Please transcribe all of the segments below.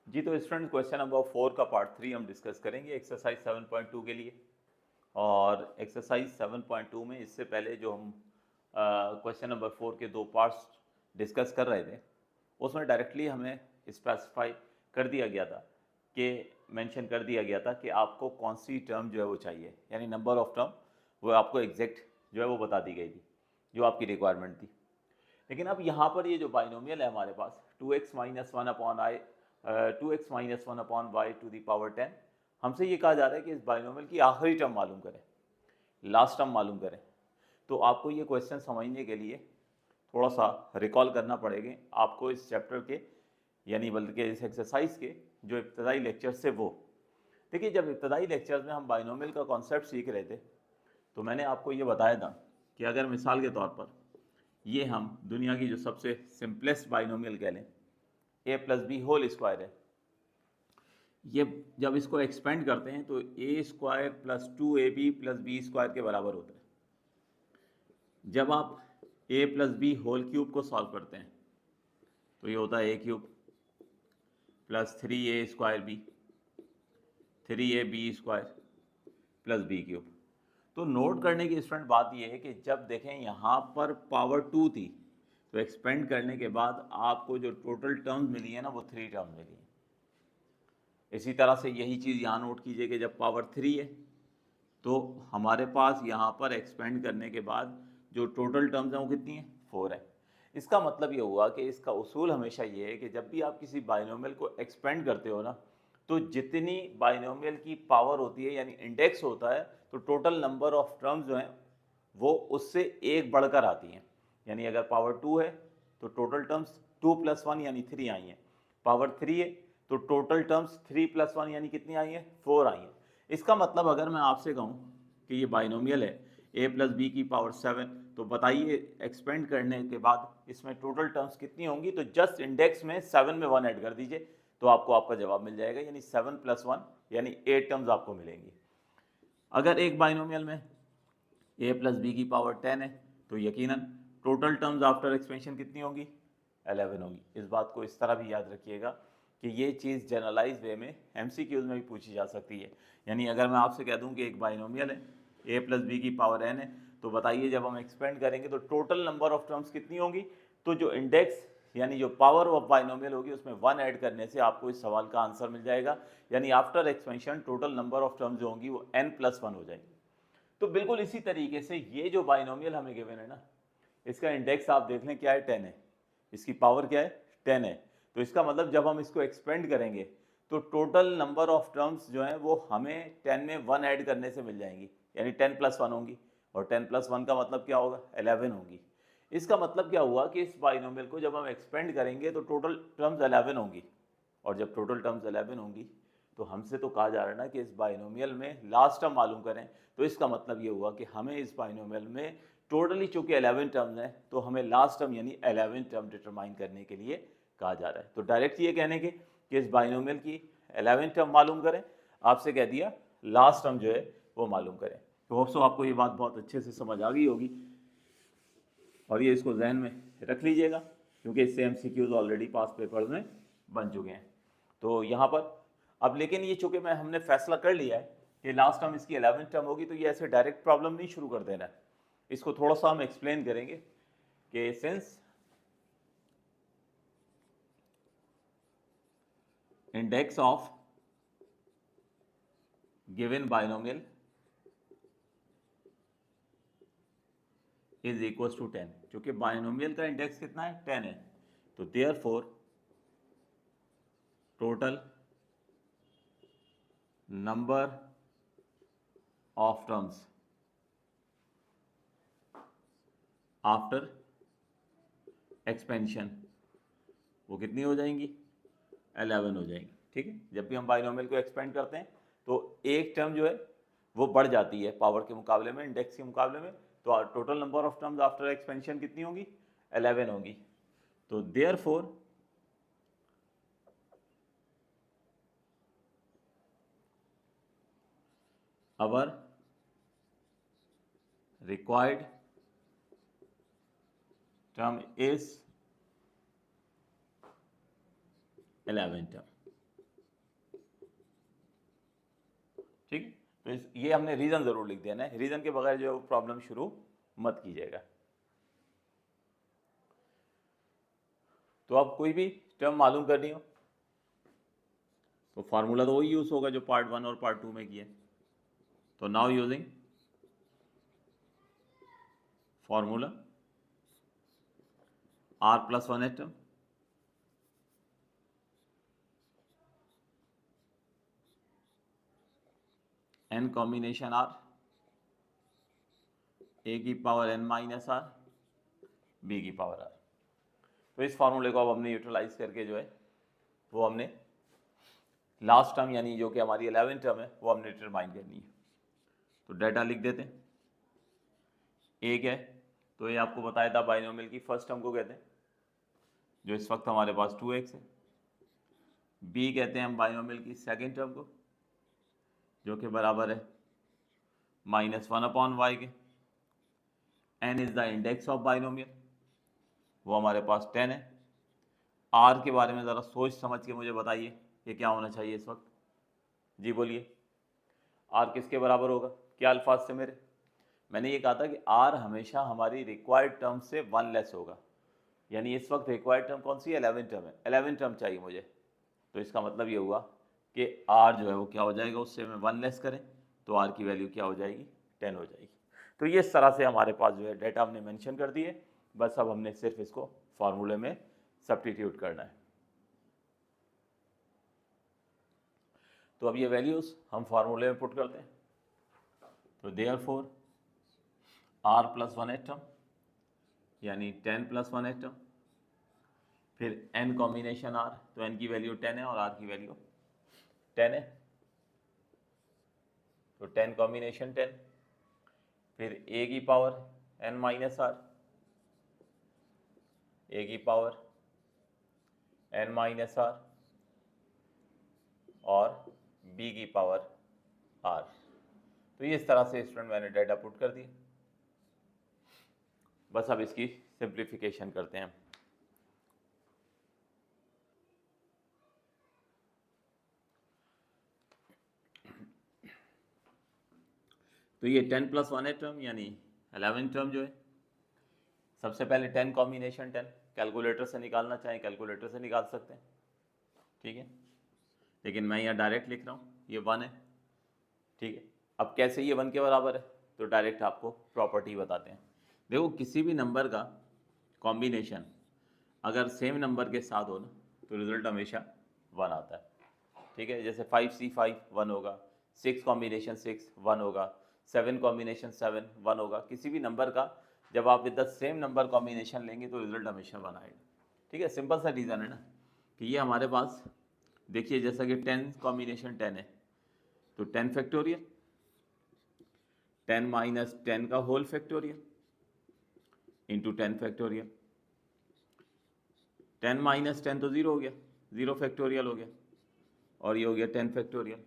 जी तो student question number 4 का part 3 हम डिस्कस करेंगे एक्सरसाइज 7.2 के लिए। और एक्सरसाइज 7.2 में इससे पहले जो हम क्वेश्चन नंबर 4 के दो पार्ट्स डिस्कस कर रहे थे उसमें डायरेक्टली हमें स्पेसिफाई कर दिया गया था कि मेंशन कर दिया गया था कि आपको कौन सी टर्म जो है वो चाहिए, यानी नंबर ऑफ टर्म वो आपको एग्जैक्ट जो है वो बता दी गई थी जो आपकी रिक्वायरमेंट थी। लेकिन अब यहाँ पर ये जो बाइनोमियल है हमारे पास 2x minus one upon I 2x minus one upon Y to the power 10, हमसे ये कहा जा रहा है कि इस बाइनोमियल की आखिरी टर्म मालूम करें, लास्ट टर्म मालूम करें। तो आपको ये क्वेश्चन समझने के लिए थोड़ा सा रिकॉल करना पड़ेगा आपको इस चैप्टर के, यानी बल्कि इस एक्सरसाइज के जो इब्तदाई लेक्चर्स थे वो। देखिए, जब इब्तदाई लेक्चर्स में हम बाइनोमियल का कॉन्सेप्ट सीख रहे थे तो मैंने आपको ये बताया था कि अगर मिसाल के तौर पर ये हम दुनिया की जो सबसे सिंपलेस्ट बाइनोमियल कह लें A plus B whole square है, ये जब इसको एक्सपेंड करते हैं तो A square plus 2ab plus B square के बराबर होता है। जब आप A plus B whole cube को सॉल्व करते हैं तो ये होता है A cube plus 3a square B, 3ab square plus B cube. तो नोट करने की स्टूडेंट बात यह है कि जब देखें यहाँ पर पावर 2 थी तो एक्सपेंड करने के बाद आपको जो टोटल टर्म्स मिली है ना वो 3 टर्म्स मिली है। इसी तरह से यही चीज़ यहाँ नोट कीजिए कि जब पावर 3 है तो हमारे पास यहाँ पर एक्सपेंड करने के बाद जो टोटल टर्म्स हैं वो कितनी है, 4 है। इसका मतलब ये हुआ कि इसका उसूल हमेशा ये है कि जब भी आप किसी बाइनोमियल को एक्सपेंड करते हो ना तो जितनी बाइनोमियल की पावर होती है यानी इंडेक्स होता है तो टोटल नंबर ऑफ टर्म्स जो हैं वो उससे एक बढ़कर आती हैं। यानी अगर पावर 2 है तो टोटल टर्म्स 2 प्लस 1 यानी 3 आई हैं। पावर 3 है तो टोटल टर्म्स 3 प्लस 1 यानी कितनी आई हैं, 4 आई हैं। इसका मतलब अगर मैं आपसे कहूँ कि ये बाइनोमियल है a प्लस बी की पावर 7, तो बताइए एक्सपेंड करने के बाद इसमें टोटल टर्म्स कितनी होंगी। तो जस्ट इंडेक्स में 7 में 1 ऐड कर दीजिए तो आपको आपका जवाब मिल जाएगा, यानी 7 प्लस 1 यानी 8 टर्म्स आपको मिलेंगी। अगर एक बाइनोमियल में a प्लस बी की पावर 10 है तो यकीनन टोटल टर्म्स आफ्टर एक्सपेंशन कितनी होंगी, 11 होगी। इस बात को इस तरह भी याद रखिएगा कि ये चीज़ जनरलाइज वे में MCQs में भी पूछी जा सकती है। यानी अगर मैं आपसे कह दूं कि एक बाइनोमियल है a प्लस बी की पावर n है तो बताइए जब हम एक्सपेंड करेंगे तो टोटल नंबर ऑफ टर्म्स कितनी होंगी। तो जो इंडेक्स यानी जो पावर ऑफ बाइनोमियल होगी उसमें 1 ऐड करने से आपको इस सवाल का आंसर मिल जाएगा। यानी after expansion total number of terms जो होंगी वो n प्लस 1 हो जाएगी। तो बिल्कुल इसी तरीके से ये जो बाइनोमियल हमें गिवन है ना, इसका इंडेक्स आप देख लें क्या है, 10 है, इसकी पावर क्या है, 10 है। तो इसका मतलब जब हम इसको एक्सपेंड करेंगे तो टोटल नंबर ऑफ टर्म्स जो हैं वो हमें 10 में 1 ऐड करने से मिल जाएंगी, यानी 10 प्लस 1 होंगी। और 10 प्लस 1 का मतलब क्या होगा, 11 होगी। इसका मतलब क्या हुआ कि इस बाइनोमियल को जब हम एक्सपेंड करेंगे तो टोटल टर्म्स 11 होंगी। और जब टोटल टर्म्स 11 होंगी तो हमसे तो कहा जा रहा है ना कि इस बाइनोमियल में लास्ट टर्म मालूम करें। तो इसका मतलब ये हुआ कि हमें इस बाइनोमियल में टोटली चूंकि 11 टर्म्स हैं तो हमें लास्ट टर्म यानी 11 टर्म डिटरमाइन करने के लिए कहा जा रहा है। तो डायरेक्ट ये कहने के कि इस बाइनोमियल की 11 टर्म मालूम करें, आपसे कह दिया लास्ट टर्म जो है वो मालूम करें। तो होप्सो आपको ये बात बहुत अच्छे से समझ आ गई होगी और ये इसको जहन में रख लीजिएगा क्योंकि इससे MCQs ऑलरेडी पास पेपर्स में बन चुके हैं। तो यहाँ पर अब लेकिन ये चूंकि हमने फैसला कर लिया है कि लास्ट टर्म इसकी 11 टर्म होगी तो ये ऐसे डायरेक्ट प्रॉब्लम नहीं शुरू कर देना है, इसको थोड़ा सा हम एक्सप्लेन करेंगे कि since index of given binomial is equal to 10, क्योंकि बाइनोमियल का इंडेक्स कितना है, 10 है। तो therefore total number of terms after expansion वो कितनी हो जाएंगी, 11 हो जाएंगी। ठीक है, जब भी हम बाइनोमियल को एक्सपेंड करते हैं तो एक टर्म जो है वो बढ़ जाती है पावर के मुकाबले में, इंडेक्स के मुकाबले में। तो total number of terms after expansion कितनी होगी, 11 होगी। तो therefore our required term is 11 term। ठीक है। तो ये हमने रीज़न ज़रूर लिख देना है, रीज़न के बगैर जो प्रॉब्लम शुरू मत कीजिएगा। तो अब कोई भी टर्म मालूम करनी हो तो फार्मूला तो वही यूज़ होगा जो पार्ट 1 और पार्ट 2 में किया है। तो now using formula r+1 atom n combination r a की power n minus r b की पावर r। तो इस फार्मूले को अब हमने यूटिलाइज करके जो है वो हमने लास्ट टर्म यानी जो कि हमारी 11th टर्म है वो हमने डिटरमाइन करनी है। तो डाटा लिख देते हैं। एक है तो ये आपको बताया था बाइनोमियल की फर्स्ट टर्म को कहते हैं जो इस वक्त हमारे पास 2x है। बी कहते हैं हम बाइनोमियल की सेकेंड टर्म को जो कि बराबर है -1/y के। n is the index of binomial, वो हमारे पास 10 है। r के बारे में ज़रा सोच समझ के मुझे बताइए कि क्या होना चाहिए इस वक्त। जी बोलिए, r किसके बराबर होगा? क्या अल्फाज से मेरे? मैंने ये कहा था कि r हमेशा हमारी रिक्वायर्ड टर्म से 1 लेस होगा, यानी इस वक्त रिक्वायर्ड टर्म कौन सी है? 11 टर्म है, 11 टर्म चाहिए मुझे। तो इसका मतलब ये हुआ कि r जो है वो क्या हो जाएगा, उससे मैं 1 लेस करें तो r की वैल्यू क्या हो जाएगी? 10 हो जाएगी। तो ये इस तरह से हमारे पास जो है डेटा हमने मेंशन कर दिए, बस अब हमने सिर्फ इसको फार्मूले में सब्स्टिट्यूट करना है। तो अब ये वैल्यूज़ हम फार्मूले में पुट करते हैं। तो देयरफॉर r+1 एटम यानी 10+1 एटम, फिर n कॉम्बिनेशन r, तो n की वैल्यू 10 है और r की वैल्यू 10 है, तो 10 कॉम्बिनेशन 10, फिर a की power n minus r, a की पावर n माइनस r और b की पावर r। तो ये इस तरह से स्टूडेंट मैंने डाटा पुट कर दिया। बस अब इसकी सिंप्लीफिकेशन करते हैं। तो ये 10+1 है टर्म यानी 11 टर्म जो है, सबसे पहले 10 कॉम्बिनेशन 10, कैलकुलेटर से निकालना चाहें कैलकुलेटर से निकाल सकते हैं, ठीक है, लेकिन मैं यहाँ डायरेक्ट लिख रहा हूँ, ये 1 है, ठीक है। अब कैसे ये 1 के बराबर है? तो डायरेक्ट आपको प्रॉपर्टी बताते हैं। देखो, किसी भी नंबर का कॉम्बिनेशन अगर सेम नंबर के साथ हो ना तो रिजल्ट हमेशा 1 आता है, ठीक है। जैसे 5C5 1 होगा, 6 कॉम्बिनेशन 6 1 होगा, 7 कॉम्बिनेशन 7 1 होगा। किसी भी नंबर का जब आप with the same number combination लेंगे तो रिजल्ट हमेशा 1 आएगा, ठीक है। सिंपल सा रीज़न है ना कि ये हमारे पास देखिए, जैसा कि 10 कॉम्बिनेशन 10 है तो 10 फैक्टोरियल, 10 माइनस 10 का whole factorial into 10 factorial, 10 minus 10 तो 0 हो गया, 0 फैक्टोरियल हो गया, और ये हो गया 10 फैक्टोरियल।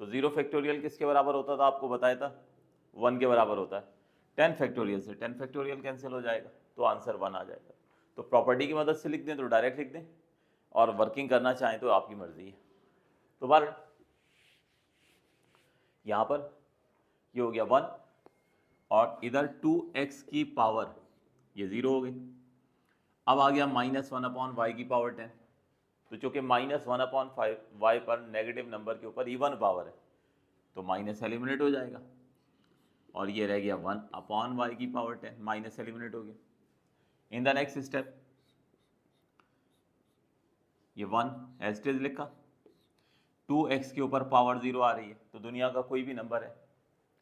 तो 0 फैक्टोरियल किसके बराबर होता था? आपको बताया था 1 के बराबर होता है। 10 फैक्टोरियल से 10 फैक्टोरियल कैंसिल हो जाएगा तो आंसर 1 आ जाएगा। तो प्रॉपर्टी की मदद से लिख दें तो डायरेक्ट लिख दें, और वर्किंग करना चाहें तो आपकी मर्जी है। तो बार यहाँ पर ये हो गया 1 और इधर 2x की पावर ये 0 हो गई। अब आ गया -1/y की पावर 10, तो चूंकि -1/5 y पर नेगेटिव नंबर के ऊपर इवन पावर है तो माइनस एलिमिनेट हो जाएगा, और ये रह गया 1/y की पावर 10, माइनस एलिमिनेट हो गया। इन द नेक्स्ट स्टेप ये 1 एज इट इज लिखा, 2x के ऊपर पावर 0 आ रही है, तो दुनिया का कोई भी नंबर है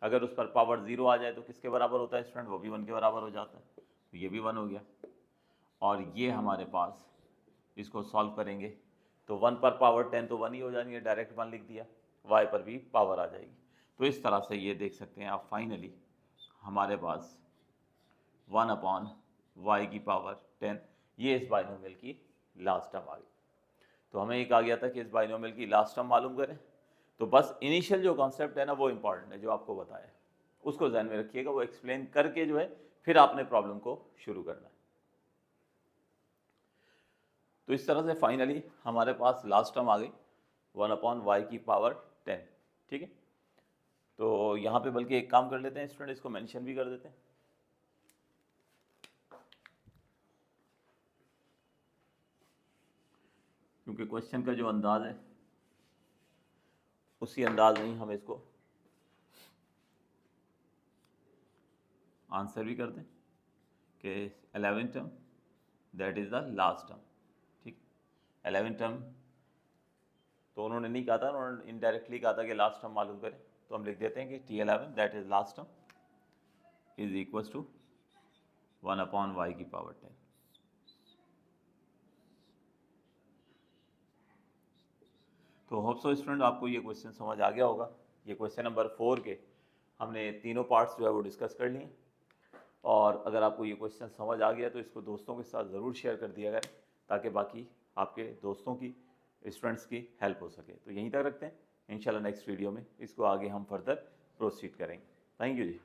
अगर उस पर पावर 0 आ जाए तो किसके बराबर होता है स्टूडेंट? वो भी 1 के बराबर हो जाता है। तो ये भी 1 हो गया, और ये हमारे पास इसको सॉल्व करेंगे तो 1 पर पावर 10 तो 1 ही हो जाएंगे, डायरेक्ट 1 लिख दिया, y पर भी पावर आ जाएगी। तो इस तरह से ये देख सकते हैं आप, फाइनली हमारे पास 1/y की पावर 10, ये इस बाइनोमियल की लास्ट टर्म आ गई। तो हमें एक आ गया था कि इस बाइनोमियल की लास्ट टर्म मालूम करें। तो बस इनिशियल जो कॉन्सेप्ट है ना वो इंपॉर्टेंट है, जो आपको बताया उसको ध्यान में रखिएगा, वो एक्सप्लेन करके जो है फिर आपने प्रॉब्लम को शुरू करना है। तो इस तरह से फाइनली हमारे पास लास्ट टर्म आ गई 1/y की पावर 10, ठीक है। तो यहाँ पे बल्कि एक काम कर लेते हैं स्टूडेंट, इसको मेंशन भी कर देते हैं, क्योंकि क्वेश्चन का जो अंदाज है उसी अंदाज में ही हम इसको आंसर भी कर दें कि 11 term that is the last term. ठीक, 11 टर्म तो उन्होंने नहीं कहा था, उन्होंने इनडायरेक्टली कहा था कि लास्ट टर्म मालूम करें, तो हम लिख देते हैं कि T11 that is last term is equals to 1/y की पावर 10। तो होप सो स्टूडेंट आपको ये क्वेश्चन समझ आ गया होगा। ये क्वेश्चन नंबर 4 के हमने तीनों पार्ट्स जो है वो डिस्कस कर लिए, और अगर आपको ये क्वेश्चन समझ आ गया तो इसको दोस्तों के साथ ज़रूर शेयर कर दिया करें, ताकि बाकी आपके दोस्तों की, स्टूडेंट्स की हेल्प हो सके। तो यहीं तक रखते हैं, इंशाल्लाह नेक्स्ट वीडियो में इसको आगे हम फर्दर प्रोसीड करेंगे। Thank you ji.